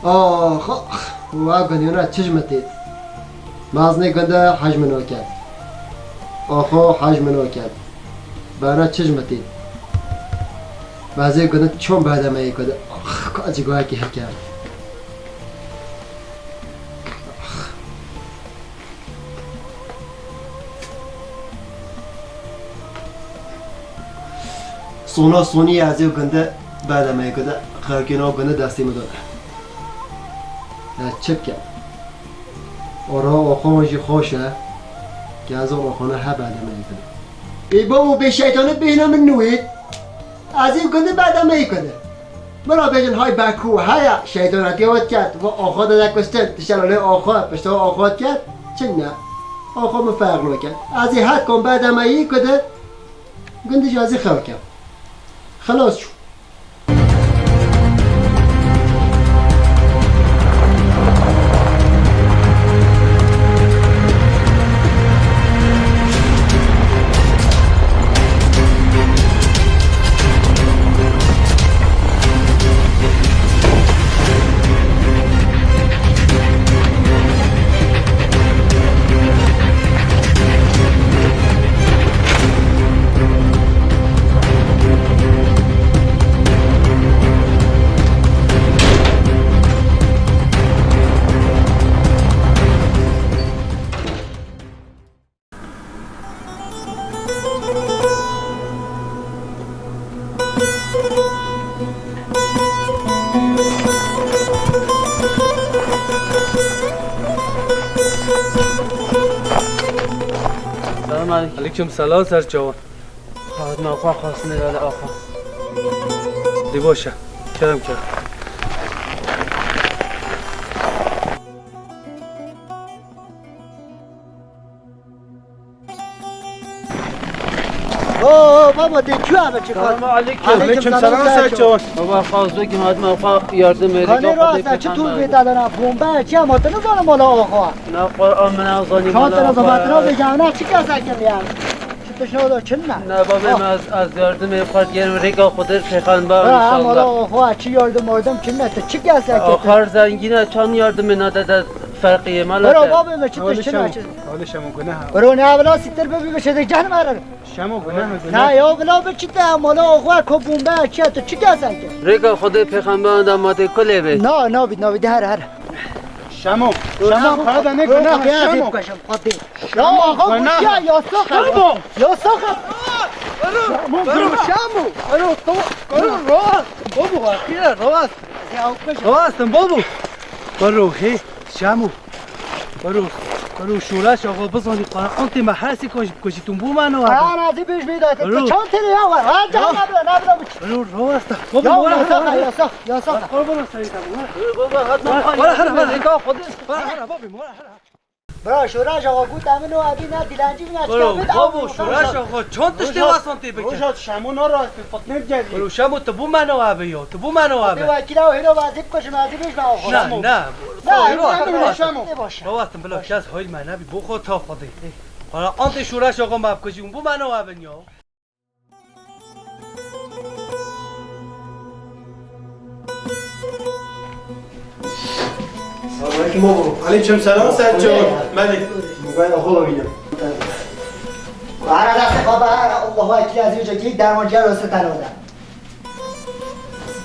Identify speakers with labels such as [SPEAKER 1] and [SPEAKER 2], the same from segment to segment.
[SPEAKER 1] آخ و گنیونا چشمتی مازنی کنده حجم نو کرد آخو حجم نو کرد برا چشمتی بعضی کنده چون بعد می کنده آخ کاجی گوه که کرد سونا سونی ازیو کنده بعد می کنده خرکینا کنده دستی مداره چپ کرد آرها آخوانشی خوشه که از اون آخوانه ها بعد میکنه ای بابا به شیطانت بهینا من نوید از این کنده بعد میکنه مرا بجن های بکو های شیطانتی واد کرد و آخواه داده کستن تشلاله آخواه پشته آخواه کرد چه نه آخواه من فرق نکرد از این حد کن بعد میکنه گندش از این خواه کرد خلاص شو
[SPEAKER 2] علیکم سلام سر جوان خواهد آقا خواست نگاله آقا دی باشه کرم
[SPEAKER 1] اوه بابا دی کیو همه چی کار
[SPEAKER 2] علیکم سلام سر جوان بابا خواست بگیم حد آقا یارده میری
[SPEAKER 1] خانه راست چه طول بیده دارم بومبه چی هم آتنه زانم مالا آقا
[SPEAKER 2] نه قرآن من ازانی
[SPEAKER 1] مالا آقا شانتنه بگم نه چی کسا کمیم چی تشنه چه نه
[SPEAKER 2] نه بابا من از یارده میخواد گرم ریگا خودر پیخان با
[SPEAKER 1] انشالله مالا آقا چی یارده مردم چی نه تو چی کسا کمیم
[SPEAKER 2] آخر زنگینه چند یارده می ناده فرقیه مالا
[SPEAKER 1] برو بابا من چی تشنه
[SPEAKER 3] حال شما گناه
[SPEAKER 1] برو نه اولا سیتر ببی بشه دیگه جهنم هرم
[SPEAKER 3] شما گناه
[SPEAKER 1] نه یا اولا بچی ده مالا آقا که بومبه چی تو چی کسا کمیم
[SPEAKER 2] ریگا خودر پیخان با داماده کلی بی
[SPEAKER 1] نه بید هر
[SPEAKER 3] شما خواهد نگناه شما
[SPEAKER 1] شما آقا بچه یا ساخم یا ساخم
[SPEAKER 3] برو هی شامو برو شورش آقا بزنی قرآن انت محرسی کشی تنبو منو
[SPEAKER 1] آره ازی بیش بیداد تو چند تری یا ها جا نبلا
[SPEAKER 3] برو است
[SPEAKER 1] یا ساخ
[SPEAKER 3] برو سریعتر
[SPEAKER 1] برا شورش آقا گوت امنو ابی نه دیلنجی نه
[SPEAKER 2] بابا شورش آقا چند تشتی واسانتی بکن
[SPEAKER 3] روشت شامو نراست فتنه جدی
[SPEAKER 2] برو شامو تبو منو آبه یا تبو منو آبه
[SPEAKER 1] وکیلا و هیرو وزیب کشم ازی بیش با آقا
[SPEAKER 2] نه
[SPEAKER 1] شامو
[SPEAKER 2] بابا استم بلا کس هایل منه بی بخور تا خوده حالا انت شورش آقا ماب کشی اون بو منو آبه یا
[SPEAKER 1] سلام علیکم بابا
[SPEAKER 3] علیکم سلام سجاد ملک
[SPEAKER 1] موبایل آقا ببینم هر دست خواب الله اکلی از اینجا که یک درمانگر راست تناده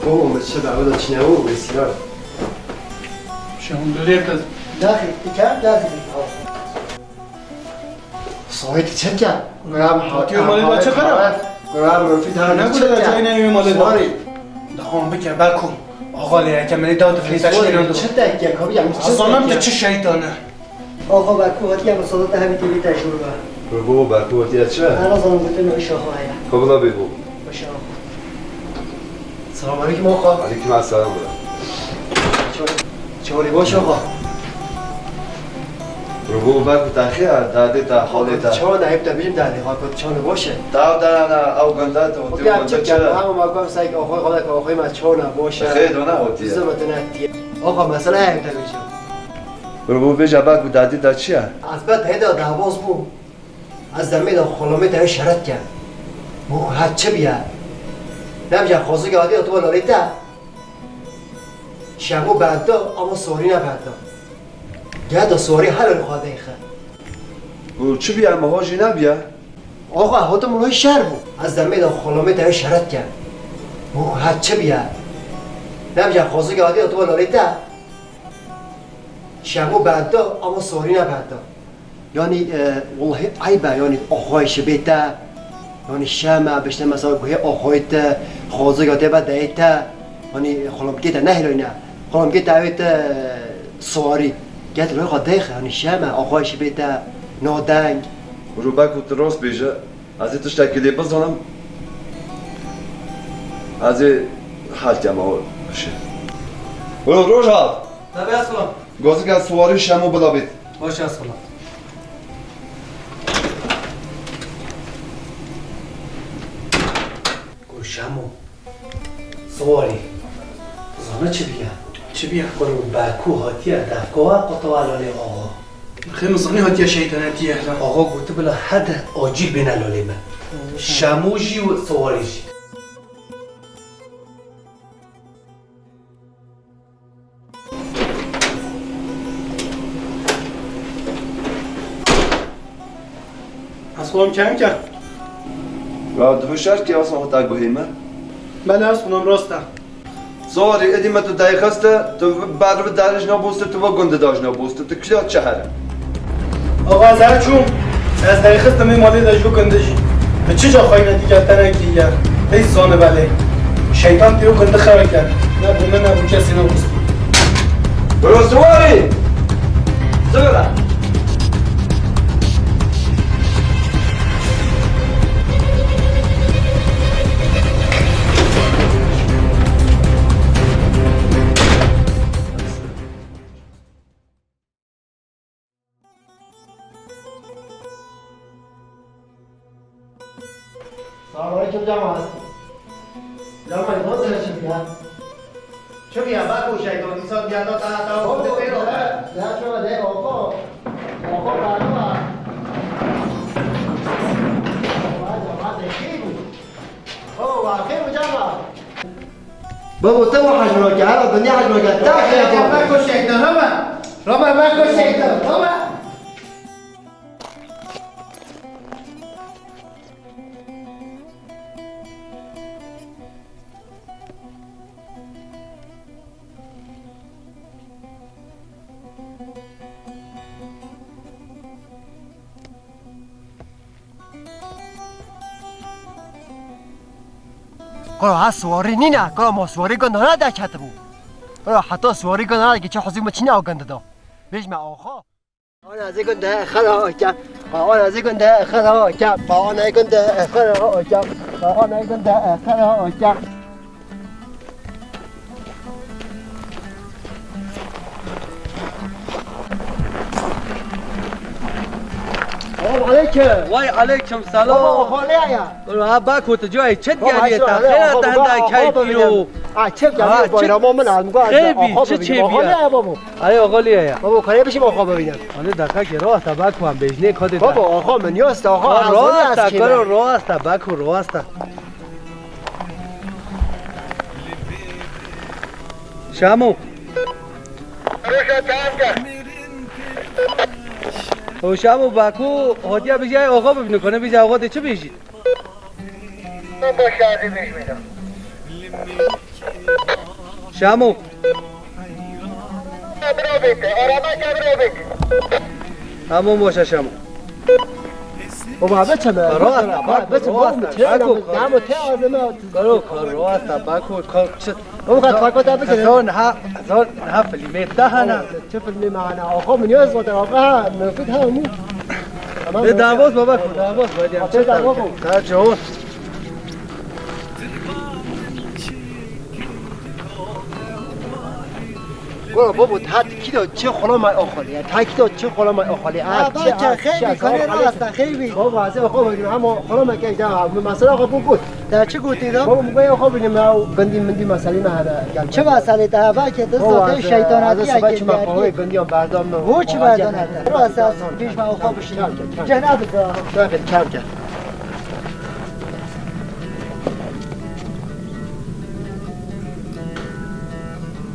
[SPEAKER 1] بابا چه بعد چنه او بسیار
[SPEAKER 3] شام دلیت از
[SPEAKER 1] داخل تکم داخل صحیح چه کرد؟ گرام
[SPEAKER 3] حاتی و مالی دا چه قرار؟
[SPEAKER 1] گرام منفی دارم
[SPEAKER 3] نبوده دا جای نمی مالی دا دهان بکر بکن آقا لیه که منی داد فلیتش دیران دو
[SPEAKER 1] چه تکیه کابی یعنی چه
[SPEAKER 3] از آنم که چه شیطانه
[SPEAKER 1] آقا بکو هاتی هم صدات همین تیوی تجربه
[SPEAKER 4] بابا برکوتی از چه؟
[SPEAKER 1] الان زنم گفته نوش آقا هیا
[SPEAKER 4] کابلا بگو.
[SPEAKER 1] باشه آقا سلام علیکم آقا
[SPEAKER 4] علیکم السلام برم.
[SPEAKER 1] چوری باش آقا
[SPEAKER 4] بابا برکو تاخیر داده تا حالی تا.
[SPEAKER 1] چون نهیب تبیم دادی ها کد چون باشه
[SPEAKER 4] تا دارن او گنده تو
[SPEAKER 1] خب
[SPEAKER 4] تو
[SPEAKER 1] هم
[SPEAKER 4] گنده
[SPEAKER 1] چه
[SPEAKER 4] چرا؟
[SPEAKER 1] همه مقام سعی که آقای خدا که آقای ما چون باشه
[SPEAKER 4] خیلی دونه هاتیه.
[SPEAKER 1] زمت نهیب آقا مثلا نهیب تبیم
[SPEAKER 4] بابا بیچاره برکو داده تا چیه؟
[SPEAKER 1] از بعد هدا دعواز بو از دمید خلومه تا شرط کرد بو حد چه بیا نمیشه خوزو که عادی تو لالیتا شمو بعدا اما سوری نبعدا گرد سوری حل خواهده ایخه
[SPEAKER 4] بابا چی بیا مهاجی نبیا؟
[SPEAKER 1] آقا هاتو منوی شهر بو از دمید خلومه تا شرط کرد بو حد چه بیا نمیشه خوزو که عادی تو لالیتا شمو بعدا اما سوری نبعدا یعنی والله عیبه یعنی آقایش بیتا یعنی شمع بشنه مثلا گوهی آقایت خوزگاه تبا دیتا یعنی خلوم گیتا نه هلوینا خلوم گیتا اویت سواری گیت روی خود دیخه یعنی شمع آقایش بیتا نادنگ
[SPEAKER 4] برو برکو تراس بیجه از این تشتکلی بزنم از این حالتی هم آور بشه برو روش حال
[SPEAKER 2] تبه از خلام
[SPEAKER 4] گازی که از سواری شمو بلا بید
[SPEAKER 2] باشه از خلام
[SPEAKER 1] گوشمو سواری زانه چی بگم؟
[SPEAKER 3] چه بیا؟
[SPEAKER 1] کنو بکو هاتیه دفگاه قطع علالی آقا
[SPEAKER 3] خیلی مصانی هاتی شیطانتی
[SPEAKER 1] آقا گوته بلا حد آجیل بین علالی من شموجی و سواریجی
[SPEAKER 3] از خودم کم کرد
[SPEAKER 4] و دو شهر که اصلا خود گوهیمه
[SPEAKER 3] بله از خودم راستم
[SPEAKER 4] سواری ادیمه تو دقیقه است تو بعد رو درش نبوسته تو با گنده داش نبوسته تو کلیا چهره
[SPEAKER 3] آقا از هر چون از دقیقه است می مالی داشت بکندش به چه جا خواهی ندیگر تنکی یا بیس زانه بله شیطان تیرو کنده خواهی کرد نه بونه نه بون کسی نبوست
[SPEAKER 4] برو سواری سواره
[SPEAKER 1] سلام علیکم جماعت جماعت باز چه بیا؟
[SPEAKER 5] چه بیا بگو شیطانی سال بیادا تا
[SPEAKER 1] آقا
[SPEAKER 5] خود بیرو
[SPEAKER 1] نه شما ده آقا بعدو بابا تو حجمك على الدنيا حجمك تاخي يا بابا
[SPEAKER 5] بگو شیطان رما بگو شیطان رما
[SPEAKER 1] قرا سواری نینا قرا ما سواری کن نه دا چت بو قرا حتی سواری کن نه که چه حسیم چنه آگنده دا بیش ما آخا انا از کن ده خلا که انا از کن ده خلا که انا کن ده خلا که انا کن ده خلا که السلام عليكم
[SPEAKER 2] وای علیکم
[SPEAKER 1] بابا
[SPEAKER 2] سلام
[SPEAKER 1] خالیا
[SPEAKER 2] برو باکو تو جای چت گردی تا خیلی تنده کیفیرو
[SPEAKER 1] چه گردی بایرام من علم
[SPEAKER 2] خیلی چه چه بیا
[SPEAKER 1] بابا
[SPEAKER 2] آره آقا لیه
[SPEAKER 1] بابا کاری بشیم آقا ببینم
[SPEAKER 2] آره دکا که راه تا باکو هم بجنه کد
[SPEAKER 1] بابا آقا من یاست آقا
[SPEAKER 2] راه است کرو راه است باکو راه است شامو او شامو باکو هدیه بجای آقا ببینه کنه بجای آقا ده چه بیشید
[SPEAKER 5] من با شادی بیش میدم
[SPEAKER 2] شامو همون باشه شامو
[SPEAKER 1] بابا بچه من بچه بابا نمو ته آزمه
[SPEAKER 2] برو کار راست بکو کار چه
[SPEAKER 1] بابا خد خاکتا بکنه
[SPEAKER 2] هزار نه فیلمی ده نه
[SPEAKER 1] چه فیلمی معنا آقا من یاد بود آقا مفید همون
[SPEAKER 2] به دعواز بابا دعواز باید
[SPEAKER 1] چه دعوا کن
[SPEAKER 2] تا جون
[SPEAKER 1] بابا تات کیلو چه خلا ما آخالی تا کیلو چه خلا ما آخالی
[SPEAKER 5] بچه خیلی کنی راست خیلی
[SPEAKER 1] بابا از آقا بگیم اما خلا ما که دا مسئله آقا بود
[SPEAKER 5] در چه گویی دا؟
[SPEAKER 1] بابا میگه آقا ببینیم ما گندی مندی مسئله ما هذا
[SPEAKER 5] چه مسئله دا؟ با که دست داده شیطاناتی
[SPEAKER 1] از بچه ما قوی گندی هم بردام نه
[SPEAKER 5] او چی بردانه؟ راست از پیش ما آقا بشین جناب دا
[SPEAKER 1] شاید کم کرد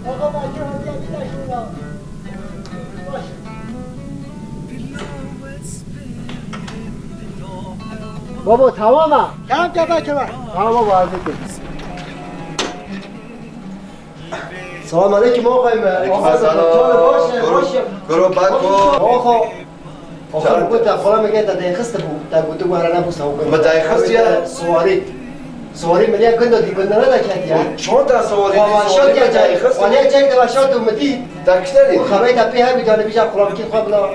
[SPEAKER 5] آقا بچه ها بیشون
[SPEAKER 1] بابا تمامه
[SPEAKER 5] کم که بچه من
[SPEAKER 1] تمام بابا عرض کن سلام علیکم آقای من آقا باشه
[SPEAKER 4] برو بکو
[SPEAKER 1] آقا گفت خلا میگه تا دایخست بود تا گفت گوهر نبوسته
[SPEAKER 4] ما دایخست یا؟
[SPEAKER 1] سواری ملیه گنده دی گنده نده کردی یا؟
[SPEAKER 4] چون تا سواری
[SPEAKER 1] شاد یا جای ولی جای که باشد اومدی
[SPEAKER 4] دکتری
[SPEAKER 1] خبری تا پی همی جانبی جا خلا میکن خواه بلا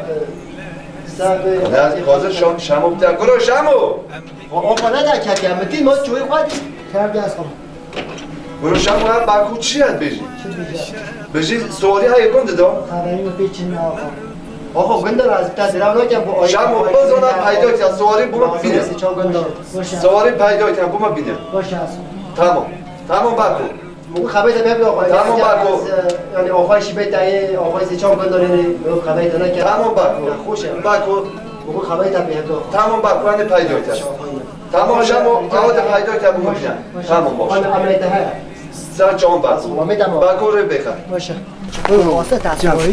[SPEAKER 4] نه حاضر شامو بتا گرو شامو
[SPEAKER 1] آقا نده کردی اومدی ما چوی خوادی کردی از خواه
[SPEAKER 4] گرو شامو هم بکو چی هست بیجی؟
[SPEAKER 1] چه بیجا؟
[SPEAKER 4] بیجی سواری های گنده دا؟
[SPEAKER 1] خبری رو بیچین آقا گنده را از تا درام نکن با آیا
[SPEAKER 4] شامو بزنم پیدا کن سواری بوما بینه سواری پیدا کن بوما بینه
[SPEAKER 1] باشه
[SPEAKER 4] تمام بکو
[SPEAKER 1] مو خبری تا ببین آقا
[SPEAKER 4] تمام بکو
[SPEAKER 1] یعنی آقای شیبه تایی آقای سیچان گنده رو خبری تا نکن
[SPEAKER 4] تمام بکو
[SPEAKER 1] خوشه
[SPEAKER 4] بکو
[SPEAKER 1] مو خبری تا ببین
[SPEAKER 4] تمام بکو هنه پیدا کن تمام شامو آواد پیدا کن بوما بینه تمام باشه
[SPEAKER 1] عملیت های
[SPEAKER 4] سر جان بکو
[SPEAKER 1] میدم
[SPEAKER 4] بکو رو بخر
[SPEAKER 1] باشه
[SPEAKER 5] واسه تصویری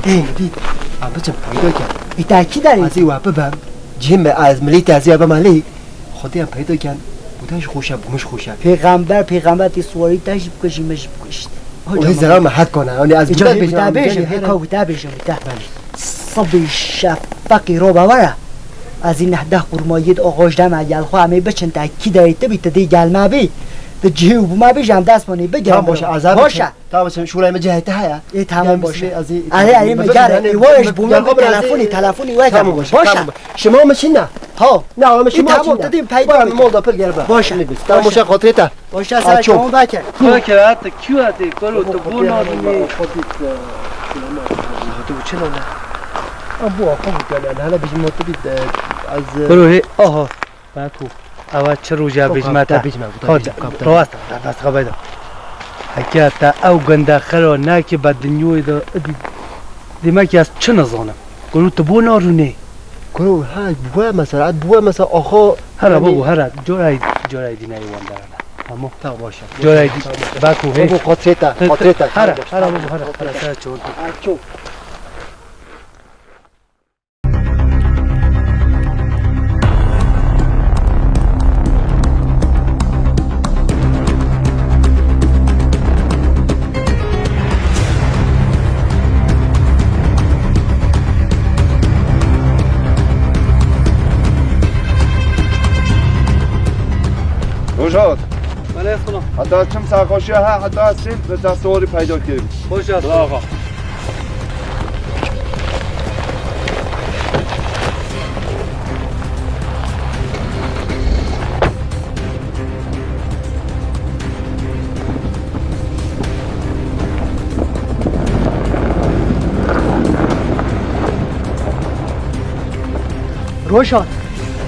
[SPEAKER 1] دید بچه پیدا کرد
[SPEAKER 5] ایتا کی داری؟
[SPEAKER 1] از این وقت ببم جیم از ملی تازیه بمالی خودی هم پیدا کن بودنش خوشه بومش خوشه
[SPEAKER 5] پیغمبر تی سواری تاش بکشیمش بکشید
[SPEAKER 1] اوه زرا محد کنه یعنی از
[SPEAKER 5] اینجا
[SPEAKER 1] بودن
[SPEAKER 5] بیتا بیشه هکا بیتا بیشه صبی شفقی رو باوره از این نهده قرمایید آقاش دم اگل خواه همه بچن تا کی داری تا بیتا دی گلمه بی ده جیو بوما بیشم دست مانی بگیرم
[SPEAKER 1] باشه عذاب
[SPEAKER 5] باشه
[SPEAKER 1] باشه شورای مجهته هيا
[SPEAKER 5] ای تمام باشه
[SPEAKER 1] از
[SPEAKER 5] علی مگره ایوش بوما تلفنی وای
[SPEAKER 1] تمام باشه شما ماشینا
[SPEAKER 5] ها
[SPEAKER 1] نه ما شما
[SPEAKER 5] تمام دادیم پیدا
[SPEAKER 1] مولدا پر گربا
[SPEAKER 5] باشه
[SPEAKER 1] تمام باشه خاطرته
[SPEAKER 5] باشه سر شما بکر
[SPEAKER 2] تو که حتی کیو هستی کلو تو بونا دونی
[SPEAKER 1] تو چه نه ابو آقا بود حالا بیش مطبید از
[SPEAKER 2] برو هی آها بکو اول چه روجا بیجمتا راست راست خبایدا حکیتا او گنده خرا نه که بد دنیوی دا دیمه که از چه نزانم گلو تو بونا رونه
[SPEAKER 1] گلو های بوه مثلا آخا
[SPEAKER 2] هره بابو هره جورای دینه ایوان دارنه اما
[SPEAKER 1] تا باشه
[SPEAKER 2] جورای دی بکو هی
[SPEAKER 1] بابو خاطرته
[SPEAKER 2] هره بابو هره سر چون
[SPEAKER 4] روشاد
[SPEAKER 2] بله اسکنم
[SPEAKER 4] حتی چم سرخوشی ها حتی هستیم به سواری پیدا کردیم
[SPEAKER 2] خوش هست آقا
[SPEAKER 5] روشان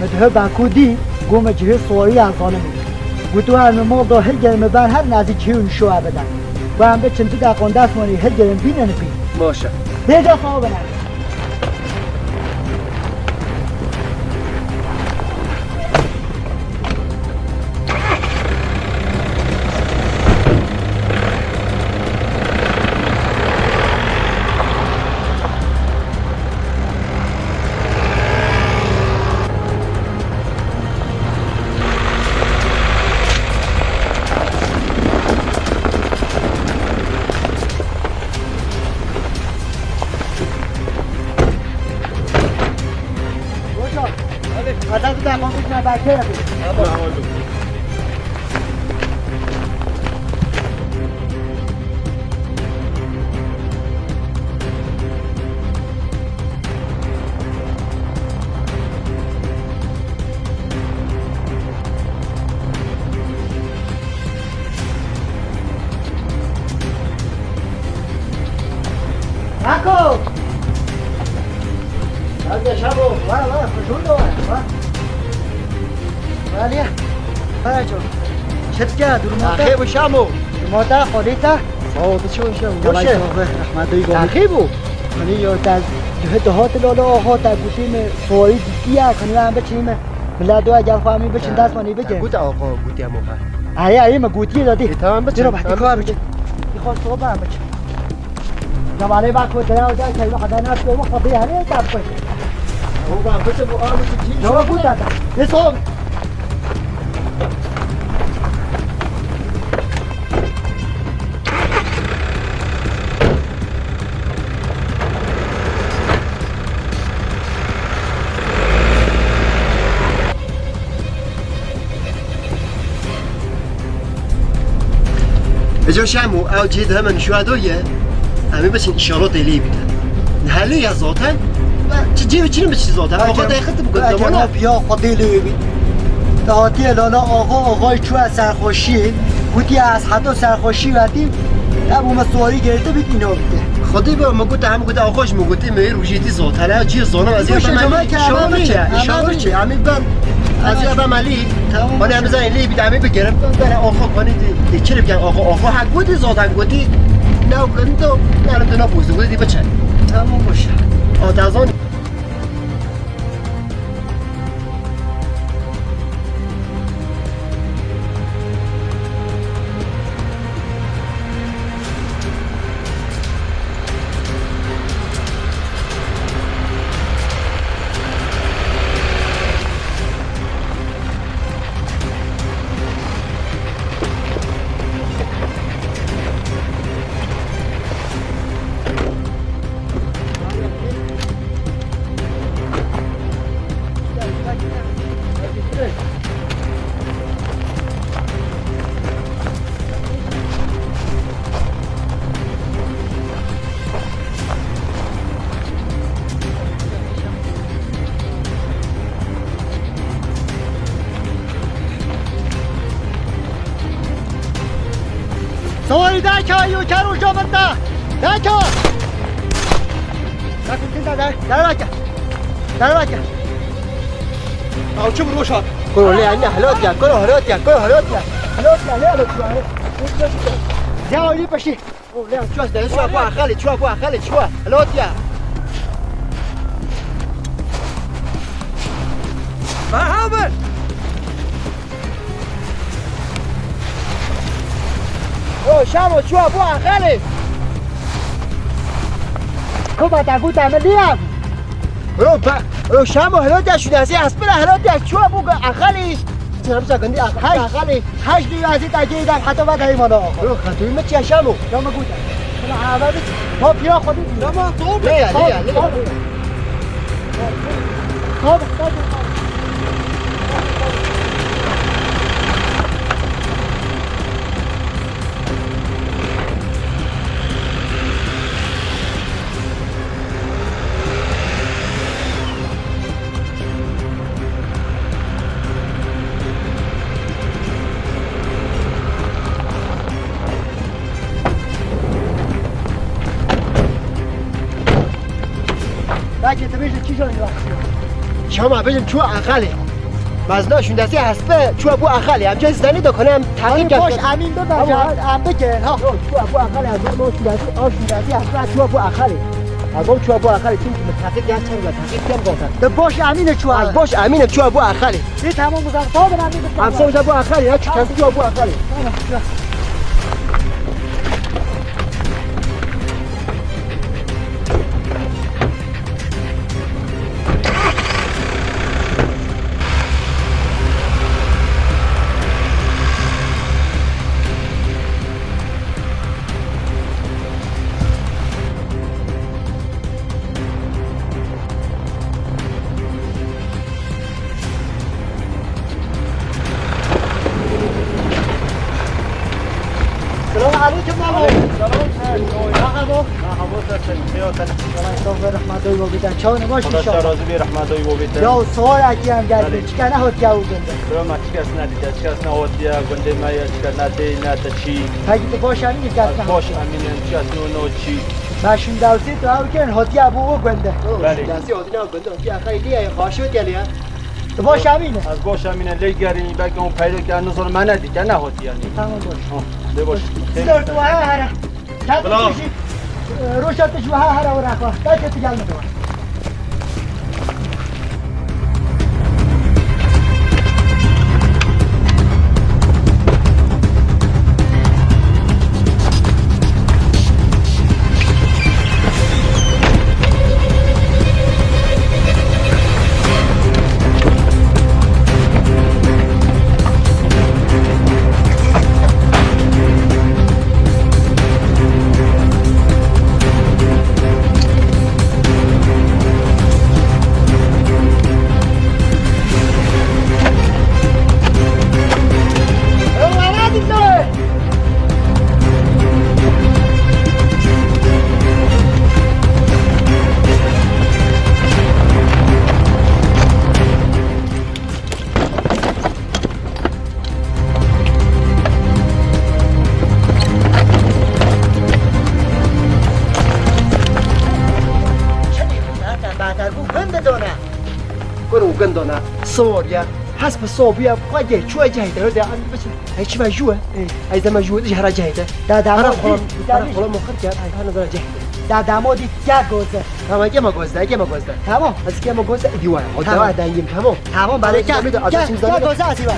[SPEAKER 5] مده بکو دی گم جه سواری ارزانه بود گوتو هر ما دا هر گرم بر هر نزدیک چیون شو بدن و هم به چنتی دقان دست مانی هر گرم بینن بین
[SPEAKER 2] باشه
[SPEAKER 5] بیجا سامو بنن بکر Marco! Hadi şabo, var kuşun da var. Valiya, baracho. Çetke durmada.
[SPEAKER 1] خیب شامو
[SPEAKER 5] Durmada خودیتا.
[SPEAKER 1] آه تو چه میشم
[SPEAKER 5] باشه. رحمتوی گم.
[SPEAKER 1] خیبو
[SPEAKER 5] کنی یا تا دهات لالا آها تا گوشیم سواری دیگه کنی هم بچیم ملادو اگر خواهمی بچین دست منی بگه.
[SPEAKER 1] گوت آقا گوتی هم آقا
[SPEAKER 5] ای ما گوتی دادی.
[SPEAKER 1] تمام بچه
[SPEAKER 5] چرا بعد کار بچه. میخواد صبح هم بچه. زمانه وقت خود درا جای که خدا ناس کو خدا یاره تا بچه.
[SPEAKER 1] هو بقى بچه بو آمو چی
[SPEAKER 5] نو گوت دادا. حساب
[SPEAKER 1] اجا شامو او جيد هم شهدوية همه بس اشارات لي بده نحلي يا زوتن تجيب چی بچی زوتن آقا دقیقت بگو
[SPEAKER 5] اگه بیا خودی لیوی دهاتی لالا آقای چو از سرخوشی گوتی از حتی سرخوشی وقتی ابو مسواری گرفته بید اینا بیده
[SPEAKER 1] خودی با ما گفت هم گفت آقاش ما گفت می روجیتی زوتن جی زونم از
[SPEAKER 5] باشه،
[SPEAKER 1] من
[SPEAKER 5] جمعه که
[SPEAKER 1] اشاره چه همین بن از یادم علی من هم زنی لی بیدم بگیرم برای آقا کنید چی بگن آقا حق بودی زودن گفتی نه گندو نه دنا بوزه گفتی بچه
[SPEAKER 5] تمام باشه
[SPEAKER 1] آتازان
[SPEAKER 5] سواری دکا یو کرو جا بنده دکا در بکن
[SPEAKER 1] او چه بروشا
[SPEAKER 5] کرو لی اینه حلات یا کرو حلات یا زیادی پشی او لی چوز ده شو با خالی چو حلات یا
[SPEAKER 1] مرحبا
[SPEAKER 5] او شامو چو با خالی کوبا تا گوت عملیام رو شامو حلات شده است اسپر حلات چو بو اخالی
[SPEAKER 1] نمسا گندی
[SPEAKER 5] اخالی هاش دی ازی تاگی دم حتی بعد های مالا
[SPEAKER 1] رو خطوی ما چی شامو
[SPEAKER 5] یا ما گوت انا عوض ها بیا خودی
[SPEAKER 1] ما تو ليه
[SPEAKER 5] خب باید تبیش چی شده
[SPEAKER 1] شما بجم چو اخالی مزناشون دستی هسته چو ابو اخالی همچه زنی دو کنم تقییم
[SPEAKER 5] باش امین دو بجا ام بکن ها چو ابو اخالی از ما شون دستی آشون دستی هسته چو ابو اخالی
[SPEAKER 1] اگم چو ابو اخالی چون تحقیق گه چند گه تحقیق کم گفتن
[SPEAKER 5] ده باش امین چو
[SPEAKER 1] از باش امینم چو ابو اخالی
[SPEAKER 5] این تمام مزخرفا به امین بکن
[SPEAKER 1] همسان ابو اخالی ها چو کنسی چو ابو اخالی
[SPEAKER 2] راضی بی رحمت و بیت
[SPEAKER 5] یا سوال اکی هم گردی چکه نه هات گاو گنده
[SPEAKER 2] برو ما چیکار ندیده چیکار نهادیا گنده ما یا چیکار ندی نه چی
[SPEAKER 5] هایی تو باش همین یک دست
[SPEAKER 2] باش امینم چیکار نو چی
[SPEAKER 5] باشون دوستی تو هم کن هاتی ابو گنده
[SPEAKER 2] بله
[SPEAKER 1] دستی آدی نه گنده آدی خیلی ای خواهش گلی ها
[SPEAKER 5] تو باش همینه
[SPEAKER 2] از باش امینه لیگری بلکه اون پیدا که نظر من ندیده نهادیا
[SPEAKER 5] تمام باش
[SPEAKER 2] ده باش
[SPEAKER 5] سر تو ها هره
[SPEAKER 2] بلا.
[SPEAKER 5] روشت جو ها هره و رخواه دست تو گل میدوان
[SPEAKER 1] برو گندانه سوریا حسب صوبیا خواهی چوه جهیده رو ده آن بچه هیچی مجوه ای زمان جوه دیگه هر جهیده هر خلا مخر کرد هر نظر جهیده
[SPEAKER 5] در دمادی گه گوزه
[SPEAKER 1] تمام اگه ما گذده
[SPEAKER 5] تمام
[SPEAKER 1] از که ما گذده دیوانه
[SPEAKER 5] تمام.
[SPEAKER 1] خدا دنگیم تمام
[SPEAKER 5] تمام برای گه
[SPEAKER 1] زمین از این زمین.
[SPEAKER 5] گوزه از این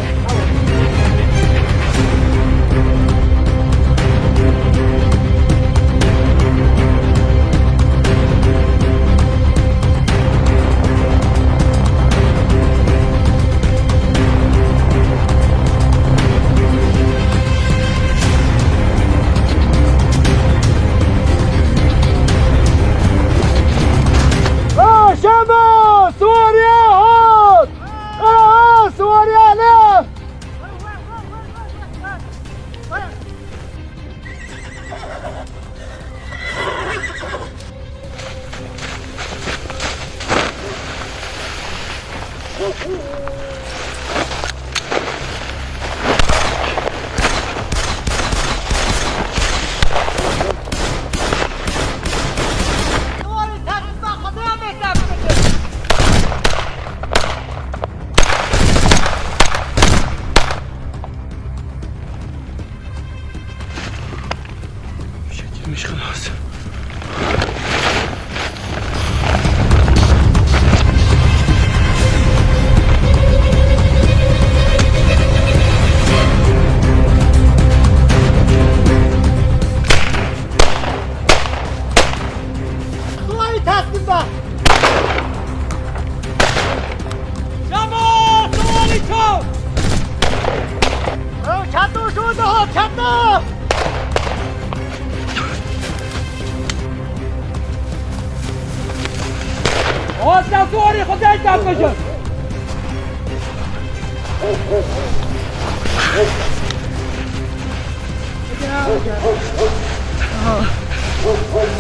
[SPEAKER 2] مش خلاص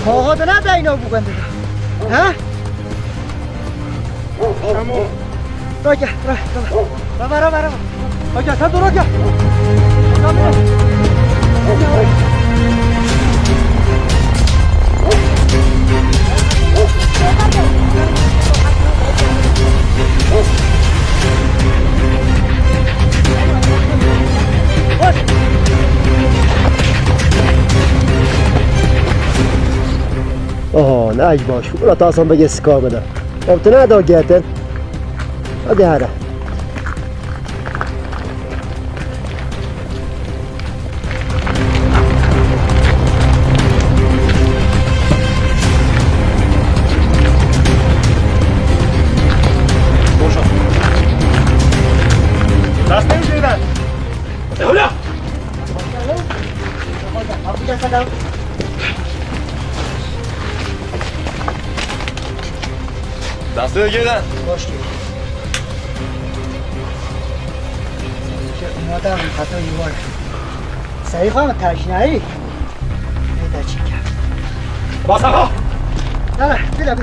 [SPEAKER 5] آقا تو نبلا اینا بگنده ها؟ راجع را راجع تا درو راجع
[SPEAKER 1] آها نه اج باش برو تا اصلا بگه سکار بده تو نه دا گیتن هده هره
[SPEAKER 3] دست نمیشیدن
[SPEAKER 2] اولا
[SPEAKER 4] دست گیدن
[SPEAKER 5] باش دیگه مادرم خطا یوار سریع خواهم ترشنری در چی کرد
[SPEAKER 3] باز آقا
[SPEAKER 5] نه بیده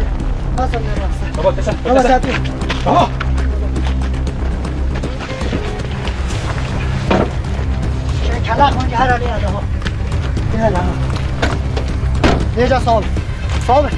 [SPEAKER 5] باز هم نراسته
[SPEAKER 3] بابا تشن
[SPEAKER 5] بابا ساعتی
[SPEAKER 3] بابا
[SPEAKER 5] شاید کلاق من که هر علی اده ها بیده لها نیجا صابه صابه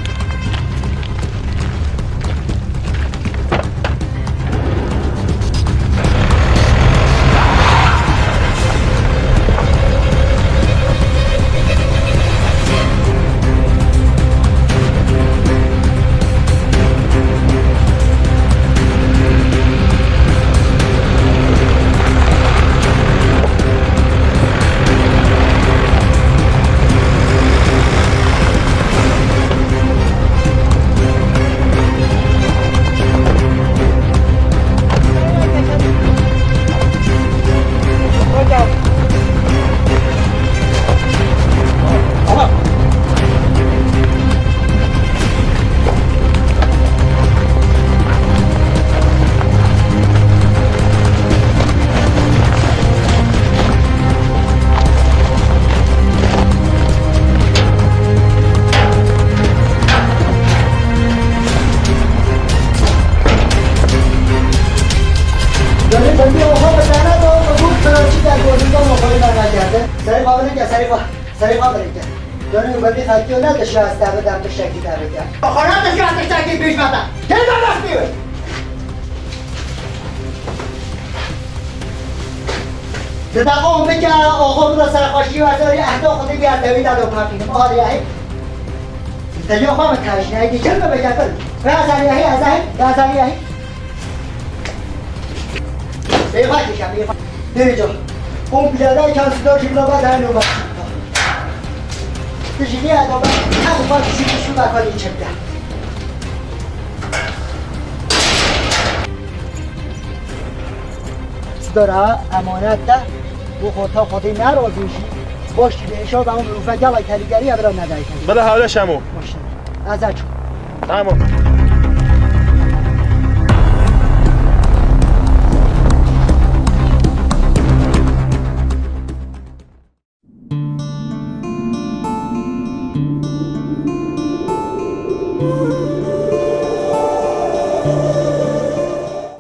[SPEAKER 5] خاکی و نداشت از دمه دم تشکی دمه دم خانه داشت از تشکی پیش بدن که دارستی بی زدقه اون بگه آقا رو سرخاشی و از اهدا خودی بیاد دوید دادو پاکینم آره هی تجا خواهم تشنه هی دیگه چلمه بگه کن به ازالی هی به ازالی هی بیخواه کشم بیخواه دیری جا اون بیاده کانسی داشتی بلا باید هر نوبت تجيني هذا هذا ما تشوف شو ما كان يشبه داره امانت ده و خودتا خودی نرازیشی باش بهش آدم رو فجال کلیگری ابرا ندایتن
[SPEAKER 3] بله حالا شمو
[SPEAKER 5] باشه ازش
[SPEAKER 3] تمام